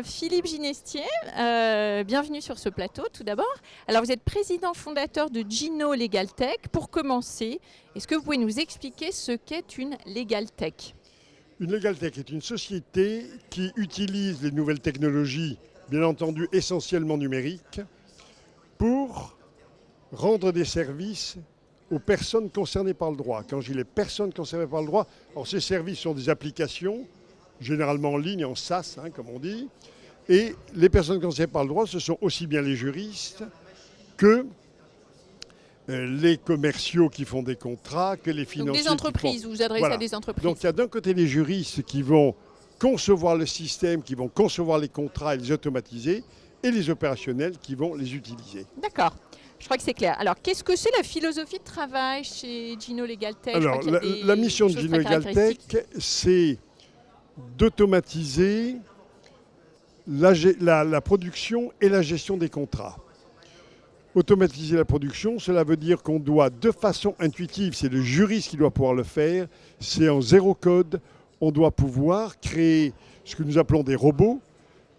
Philippe Ginestier, bienvenue sur ce plateau tout d'abord. Alors vous êtes président fondateur de Gino Legal Tech. Pour commencer, est-ce que vous pouvez nous expliquer ce qu'est une Legal Tech ? Une Legal Tech est une société qui utilise les nouvelles technologies, bien entendu essentiellement numériques, pour rendre des services aux personnes concernées par le droit. Quand je dis les personnes concernées par le droit, alors ces services sont des applications, généralement en ligne, en SaaS, comme on dit, et les personnes concernées par le droit, ce sont aussi bien les juristes que les commerciaux qui font des contrats, que les financiers. Donc des entreprises, vous vous adressez à des entreprises. Donc il y a d'un côté les juristes qui vont concevoir le système, qui vont concevoir les contrats et les automatiser, et les opérationnels qui vont les utiliser. D'accord. Je crois que c'est clair. Alors, qu'est-ce que c'est la philosophie de travail chez Gino Legal Tech ? Alors, la mission de Gino Legal Tech, c'est d'automatiser la production et la gestion des contrats. Automatiser la production, cela veut dire qu'on doit, de façon intuitive, c'est le juriste qui doit pouvoir le faire, c'est en zéro code, on doit pouvoir créer ce que nous appelons des robots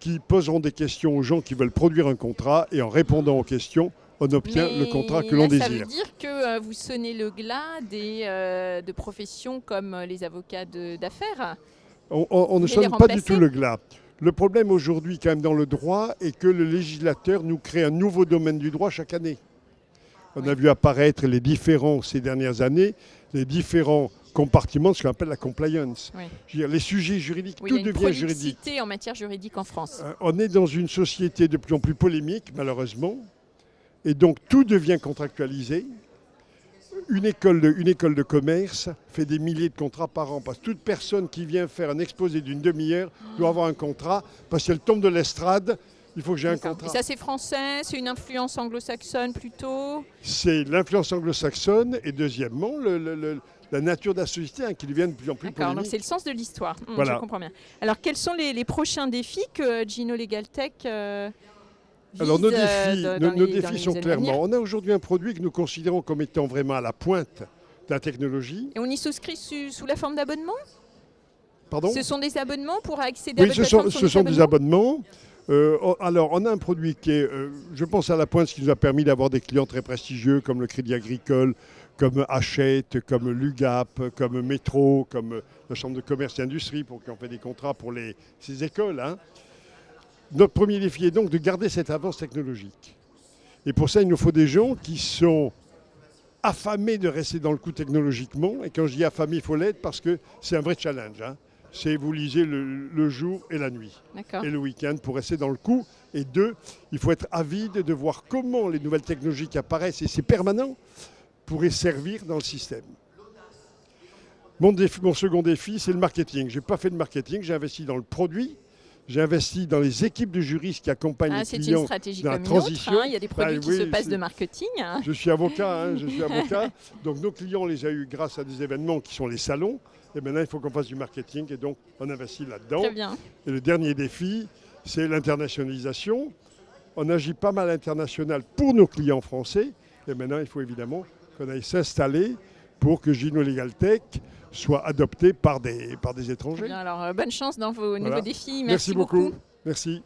qui poseront des questions aux gens qui veulent produire un contrat et en répondant aux questions, on obtient le contrat que l'on désire. Ça veut dire que vous sonnez le glas de professions comme les avocats d'affaires ? On ne sonne pas du tout le glas. Le problème aujourd'hui quand même dans le droit est que le législateur nous crée un nouveau domaine du droit chaque année. On a vu apparaître ces dernières années, les différents compartiments de ce qu'on appelle la compliance. Oui. Je veux dire, les sujets juridiques, tout devient juridique. Il y a une prolixité en matière juridique en France. On est dans une société de plus en plus polémique, malheureusement, et donc tout devient contractualisé. Une école de commerce fait des milliers de contrats par an, parce que toute personne qui vient faire un exposé d'une demi-heure doit avoir un contrat, parce qu'elle tombe de l'estrade, il faut que j'ai un contrat. Et ça c'est français, c'est une influence anglo-saxonne plutôt ? C'est l'influence anglo-saxonne, et deuxièmement, la nature de la société qui devient de plus en plus polémique. D'accord, donc c'est le sens de l'histoire, Voilà. Je comprends bien. Alors quels sont les prochains défis que Gino Legal Tech Alors nos défis sont clairement, on a aujourd'hui un produit que nous considérons comme étant vraiment à la pointe de la technologie. Et on y souscrit sous la forme d'abonnement ? Pardon ? Ce sont des abonnements pour accéder à votre plateforme ? Oui, ce sont des abonnements. Alors on a un produit qui est, je pense, à la pointe, ce qui nous a permis d'avoir des clients très prestigieux comme le Crédit Agricole, comme Hachette, comme l'UGAP, comme Métro, comme la Chambre de Commerce et Industrie, pour qui on fait des contrats pour ces écoles. Notre premier défi est donc de garder cette avance technologique. Et pour ça, il nous faut des gens qui sont affamés de rester dans le coup technologiquement. Et quand je dis affamés, il faut l'être parce que c'est un vrai challenge. C'est vous lisez le jour et la nuit. D'accord. Et le week-end pour rester dans le coup. Et deux, il faut être avide de voir comment les nouvelles technologies qui apparaissent, et c'est permanent, pourraient servir dans le système. Mon second défi, c'est le marketing. Je n'ai pas fait de marketing, j'ai investi dans le produit. J'ai investi dans les équipes de juristes qui accompagnent les clients dans la transition. Il y a des produits qui se passent de marketing. Je suis avocat, Donc nos clients, on les a eus grâce à des événements qui sont les salons. Et maintenant, il faut qu'on fasse du marketing et donc on investit là-dedans. Très bien. Et le dernier défi, c'est l'internationalisation. On agit pas mal international pour nos clients français. Et maintenant, il faut évidemment qu'on aille s'installer pour que Gino Legal Tech soit adopté par des étrangers. Bien, alors, bonne chance dans vos nouveaux défis. Merci beaucoup. Merci.